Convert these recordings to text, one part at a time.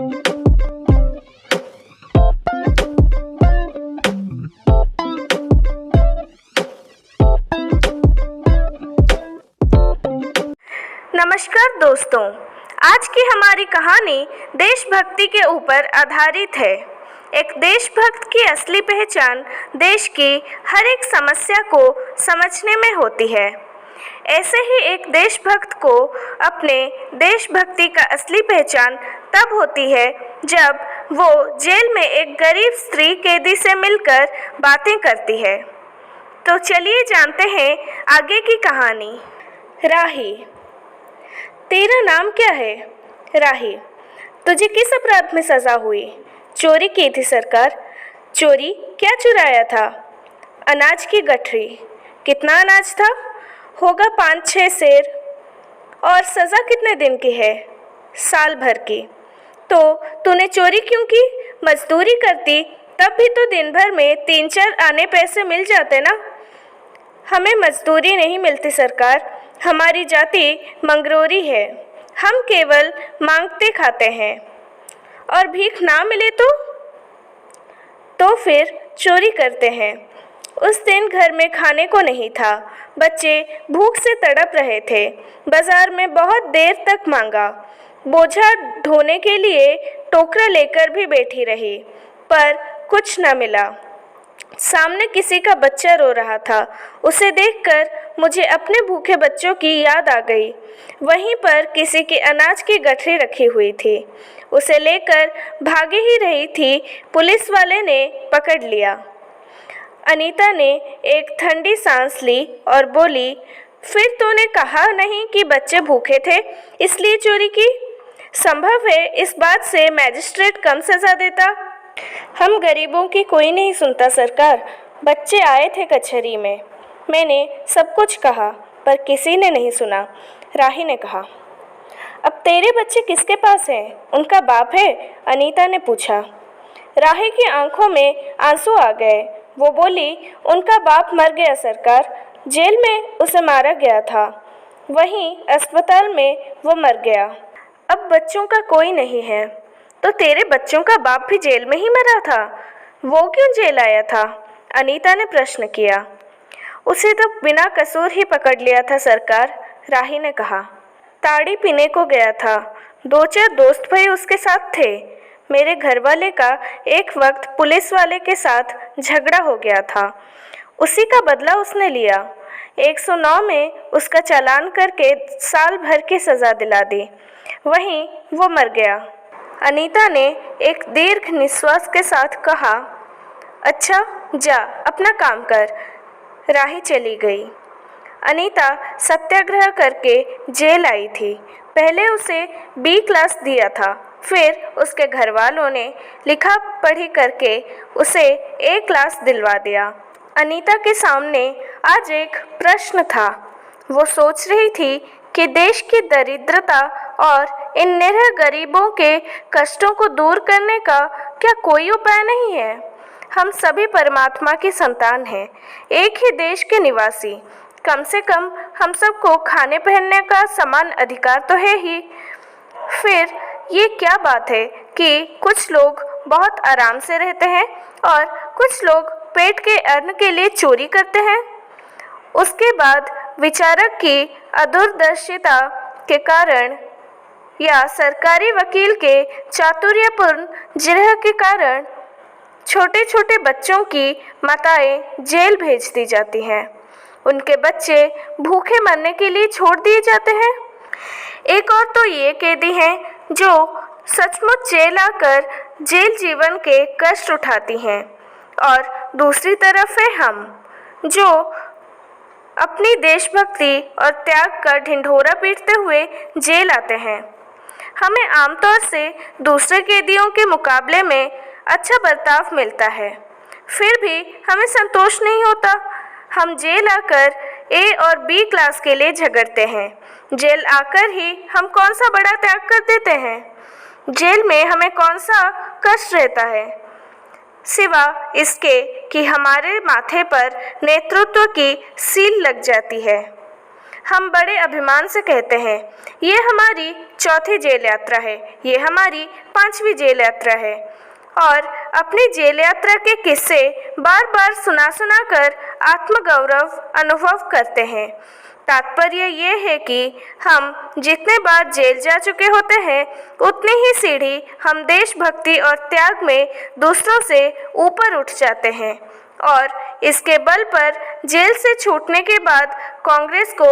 नमस्कार दोस्तों, आज की हमारी कहानी देशभक्ति के ऊपर आधारित है। एक देशभक्त की असली पहचान देश की हर एक समस्या को समझने में होती है। ऐसे ही एक देशभक्त को अपने देशभक्ति का असली पहचान तब होती है जब वो जेल में एक गरीब स्त्री कैदी से मिलकर बातें करती है। तो चलिए जानते हैं आगे की कहानी। राही, तेरा नाम क्या है? राही, तुझे किस अपराध में सज़ा हुई? चोरी की थी सरकार। चोरी? क्या चुराया था? अनाज की गठरी। कितना अनाज था? होगा 5-6 सेर। और सज़ा कितने दिन की है? साल भर की। तो तूने चोरी क्यों की? मजदूरी करती तब भी तो दिन भर में 3-4 आने पैसे मिल जाते ना। हमें मजदूरी नहीं मिलती सरकार, हमारी जाति मंगरोरी है। हम केवल मांगते खाते हैं। और भीख ना मिले तो फिर चोरी करते हैं। उस दिन घर में खाने को नहीं था। बच्चे भूख से तड़प रहे थे। बाजार में बहुत देर तक मांगा। बोझा ढोने के लिए टोकरा लेकर भी बैठी रही, पर कुछ न मिला। सामने किसी का बच्चा रो रहा था। उसे देखकर मुझे अपने भूखे बच्चों की याद आ गई। वहीं पर किसी के अनाज की गठरी रखी हुई थी। उसे लेकर भागे ही रही थी, पुलिस वाले ने पकड़ लिया। अनीता ने एक ठंडी सांस ली और बोली, फिर तूने कहा नहीं कि बच्चे भूखे थे इसलिए चोरी की? संभव है इस बात से मजिस्ट्रेट कम सज़ा देता। हम गरीबों की कोई नहीं सुनता सरकार। बच्चे आए थे कचहरी में, मैंने सब कुछ कहा पर किसी ने नहीं सुना। राही ने कहा। अब तेरे बच्चे किसके पास हैं? उनका बाप है? अनीता ने पूछा। राही की आंखों में आंसू आ गए। वो बोली, उनका बाप मर गया सरकार। जेल में उसे मारा गया था, वहीं अस्पताल में वो मर गया। अब बच्चों का कोई नहीं है। तो तेरे बच्चों का बाप भी जेल में ही मरा था? वो क्यों जेल आया था? अनीता ने प्रश्न किया। उसे तो बिना कसूर ही पकड़ लिया था सरकार, राही ने कहा। ताड़ी पीने को गया था। 2-4 दोस्त भाई उसके साथ थे। मेरे घरवाले का एक वक्त पुलिस वाले के साथ झगड़ा हो गया था, उसी का बदला उसने लिया। 109 में उसका चालान करके साल भर की सज़ा दिला दी, वहीं वो मर गया। अनीता ने एक दीर्घ निश्वास के साथ कहा, अच्छा जा अपना काम कर। राही चली गई। अनीता सत्याग्रह करके जेल आई थी। पहले उसे B क्लास दिया था, फिर उसके घर वालों ने लिखा पढ़ी करके उसे A क्लास दिलवा दिया। अनीता के सामने आज एक प्रश्न था। वो सोच रही थी कि देश की दरिद्रता और इन निरीह गरीबों के कष्टों को दूर करने का क्या कोई उपाय नहीं है? हम सभी परमात्मा की संतान हैं, एक ही देश के निवासी। कम से कम हम सबको खाने पहनने का समान अधिकार तो है ही। फिर ये क्या बात है कि कुछ लोग बहुत आराम से रहते हैं और कुछ लोग पेट के अन्न के लिए चोरी करते हैं? उसके बाद विचारक की अदूरदर्शिता के कारण या सरकारी वकील के चातुर्यपूर्ण जिरह के कारण छोटे छोटे बच्चों की माताएं जेल भेज दी जाती हैं। उनके बच्चे भूखे मरने के लिए छोड़ दिए जाते हैं। एक और तो ये कैदी हैं जो सचमुच जेल आकर जेल जीवन के कष्ट उठाती हैं, और दूसरी तरफ है हम जो अपनी देशभक्ति और त्याग का ढिंढोरा पीटते हुए जेल आते हैं। हमें आमतौर से दूसरे कैदियों के मुकाबले में अच्छा बर्ताव मिलता है, फिर भी हमें संतोष नहीं होता। हम जेल आकर A और B क्लास के लिए झगड़ते हैं। जेल आकर ही हम कौन सा बड़ा त्याग कर देते हैं? जेल में हमें कौन सा कष्ट रहता है, सिवा इसके कि हमारे माथे पर नेतृत्व की सील लग जाती है। हम बड़े अभिमान से कहते हैं, ये हमारी चौथी जेल यात्रा है, ये हमारी 5वीं जेल यात्रा है, और अपनी जेल यात्रा के किस्से बार बार सुना कर आत्मगौरव अनुभव करते हैं। तात्पर्य ये है कि हम जितने बार जेल जा चुके होते हैं, उतनी ही सीढ़ी हम देशभक्ति और त्याग में दूसरों से ऊपर उठ जाते हैं, और इसके बल पर जेल से छूटने के बाद कांग्रेस को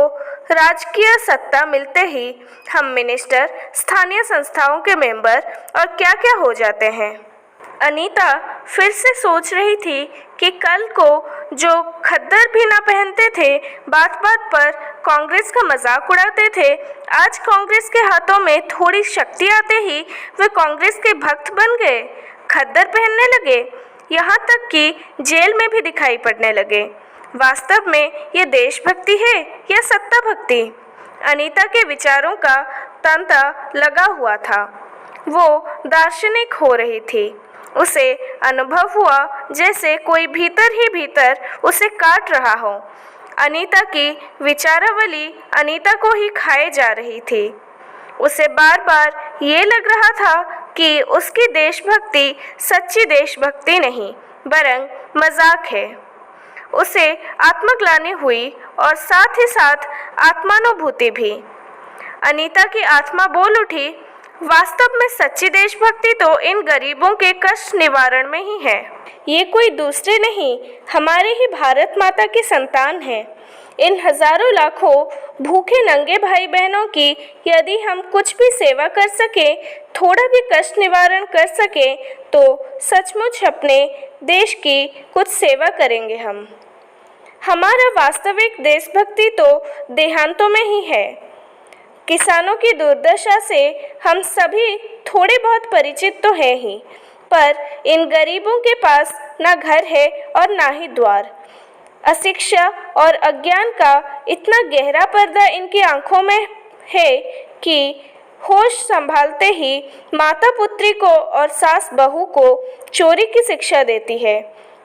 राजकीय सत्ता मिलते ही हम मिनिस्टर, स्थानीय संस्थाओं के मेंबर और क्या क्या हो जाते हैं। अनीता फिर से सोच रही थी कि कल को जो खद्दर भी ना पहनते थे, बात बात पर कांग्रेस का मजाक उड़ाते थे, आज कांग्रेस के हाथों में थोड़ी शक्ति आते ही वे कांग्रेस के भक्त बन गए, खद्दर पहनने लगे, यहाँ तक कि जेल में भी दिखाई पड़ने लगे। वास्तव में ये देशभक्ति है या सत्ता भक्ति? अनीता के विचारों का तांता लगा हुआ था। वो दार्शनिक हो रही थी। उसे अनुभव हुआ जैसे कोई भीतर ही भीतर उसे काट रहा हो। अनीता की विचारावली अनीता को ही खाए जा रही थी। उसे बार बार ये लग रहा था कि उसकी देशभक्ति सच्ची देशभक्ति नहीं, बरंग मजाक है। उसे आत्मग्लानि हुई और साथ ही साथ आत्मानुभूति भी। अनीता की आत्मा बोल उठी, वास्तव में सच्ची देशभक्ति तो इन गरीबों के कष्ट निवारण में ही है। ये कोई दूसरे नहीं, हमारे ही भारत माता की संतान है। इन हजारों लाखों भूखे नंगे भाई बहनों की यदि हम कुछ भी सेवा कर सके, थोड़ा भी कष्ट निवारण कर सके, तो सचमुच अपने देश की कुछ सेवा करेंगे हम। हमारा वास्तविक देशभक्ति तो देहांतों में ही है। किसानों की दुर्दशा से हम सभी थोड़े बहुत परिचित तो हैं ही, पर इन गरीबों के पास ना घर है और ना ही द्वार। अशिक्षा और अज्ञान का इतना गहरा पर्दा इनकी आंखों में है कि होश संभालते ही माता पुत्री को और सास बहू को चोरी की शिक्षा देती है,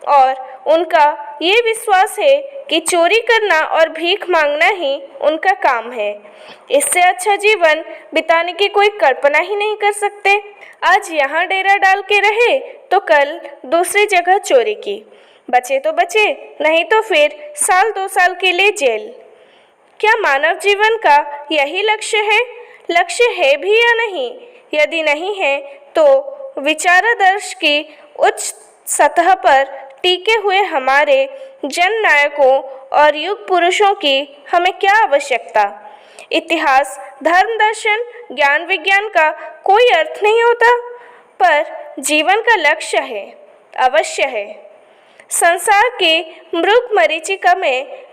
और उनका ये विश्वास है कि चोरी करना और भीख मांगना ही उनका काम है। इससे अच्छा जीवन बिताने की कोई कल्पना ही नहीं कर सकते। आज यहाँ डेरा डाल के रहे तो कल दूसरी जगह चोरी की, बचे तो बचे, नहीं तो फिर 1-2 साल के लिए जेल। क्या मानव जीवन का यही लक्ष्य है? लक्ष्य है भी या नहीं? यदि नहीं है तो विचारादर्श की उच्च सतह पर टिके हुए हमारे जननायकों और युग पुरुषों की हमें क्या आवश्यकता? इतिहास, धर्म, दर्शन, ज्ञान विज्ञान का कोई अर्थ नहीं होता, पर जीवन का लक्ष्य है, अवश्य है। संसार के मृग मरीचिका में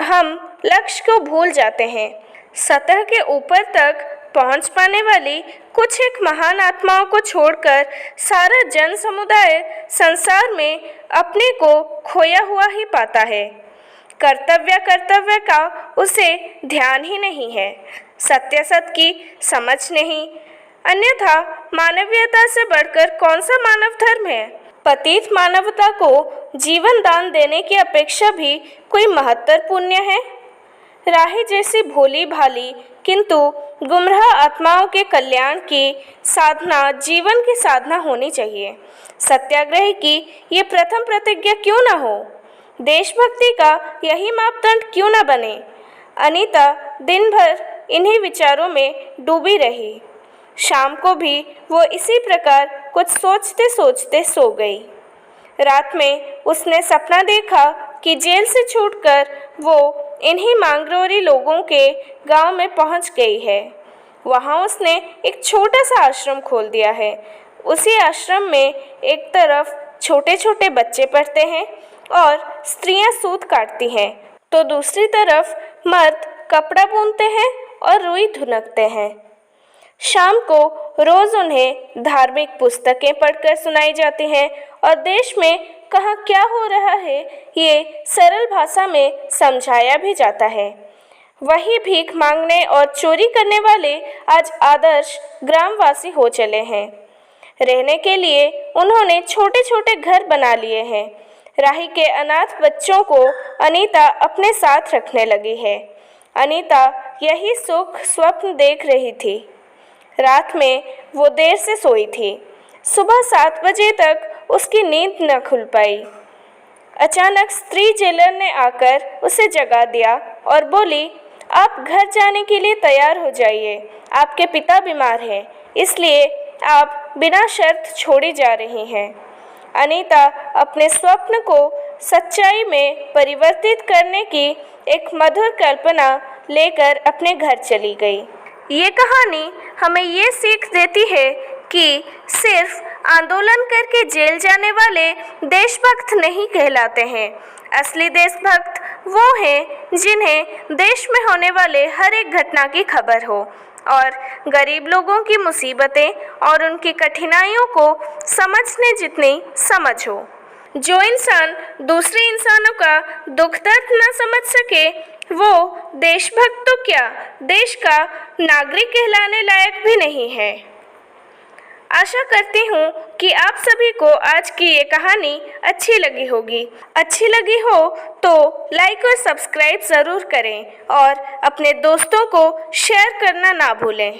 हम लक्ष्य को भूल जाते हैं। सतह के ऊपर तक पहुंच पाने वाली कुछ एक महान आत्माओं को छोड़कर सारा जन समुदाय संसार में अपने को खोया हुआ ही पाता है। कर्तव्य का उसे ध्यान ही नहीं है, सत्य सत की समझ नहीं। अन्यथा मानवीयता से बढ़कर कौन सा मानव धर्म है? पतित मानवता को जीवन दान देने की अपेक्षा भी कोई महत्तर पुण्य है? राही जैसी भोली भाली किंतु गुमराह आत्माओं के कल्याण की साधना जीवन की साधना होनी चाहिए। सत्याग्रह की ये प्रथम प्रतिज्ञा क्यों न हो? देशभक्ति का यही मापदंड क्यों न बने? अनीता दिन भर इन्हीं विचारों में डूबी रही। शाम को भी वो इसी प्रकार कुछ सोचते सोचते सो गई। रात में उसने सपना देखा कि जेल से छूटकर वो इन्हीं मांगरोरी लोगों के गांव में पहुंच गई है। वहां उसने एक छोटा सा आश्रम खोल दिया है। उसी आश्रम में एक तरफ छोटे छोटे बच्चे पढ़ते हैं और स्त्रियां सूत काटती हैं, तो दूसरी तरफ मर्द कपड़ा बुनते हैं और रुई धुनकते हैं। शाम को रोज उन्हें धार्मिक पुस्तकें पढ़कर सुनाई जाती हैं और देश में कहाँ क्या हो रहा है ये सरल भाषा में समझाया भी जाता है। वही भीख मांगने और चोरी करने वाले आज आदर्श ग्रामवासी हो चले हैं। रहने के लिए उन्होंने छोटे छोटे घर बना लिए हैं। राही के अनाथ बच्चों को अनीता अपने साथ रखने लगी है। अनीता यही सुख स्वप्न देख रही थी। रात में वो देर से सोई थी। सुबह 7 बजे तक उसकी नींद न खुल पाई। अचानक स्त्री जेलर ने आकर उसे जगा दिया और बोली, आप घर जाने के लिए तैयार हो जाइए। आपके पिता बीमार हैं, इसलिए आप बिना शर्त छोड़ी जा रही हैं। अनीता अपने स्वप्न को सच्चाई में परिवर्तित करने की एक मधुर कल्पना लेकर अपने घर चली गई। ये कहानी हमें ये सीख देती है कि सिर्फ आंदोलन करके जेल जाने वाले देशभक्त नहीं कहलाते हैं। असली देशभक्त वो हैं जिन्हें देश में होने वाले हर एक घटना की खबर हो और गरीब लोगों की मुसीबतें और उनकी कठिनाइयों को समझने जितनी समझ हो। जो इंसान दूसरे इंसानों का दुख दर्द न समझ सके, वो देशभक्त तो क्या, देश का नागरिक कहलाने लायक भी नहीं है। आशा करती हूँ कि आप सभी को आज की ये कहानी अच्छी लगी होगी। अच्छी लगी हो तो लाइक और सब्सक्राइब ज़रूर करें और अपने दोस्तों को शेयर करना ना भूलें।